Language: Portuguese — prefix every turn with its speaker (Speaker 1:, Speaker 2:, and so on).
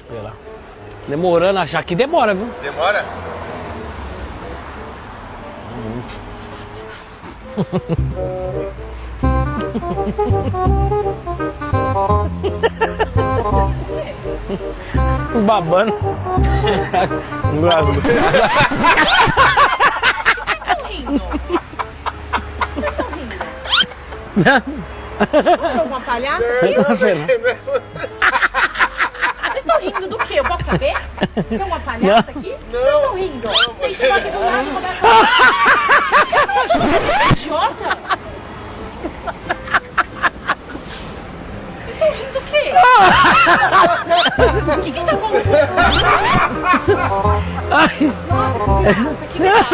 Speaker 1: Sei lá. Demorando a achar que demora, viu?
Speaker 2: Demora?
Speaker 1: Babando. Engraçado.
Speaker 3: Rindo. Vocês estão uma palhaça aqui?
Speaker 1: Não sei não.
Speaker 3: Vocês estão rindo do quê? Eu posso saber? Tem uma palhaça aqui? Vocês estão rindo? Tem que chegar aqui do lado e começa a... Idiota! Vocês estão rindo do quê? O que tá acontecendo? Nossa, que legal!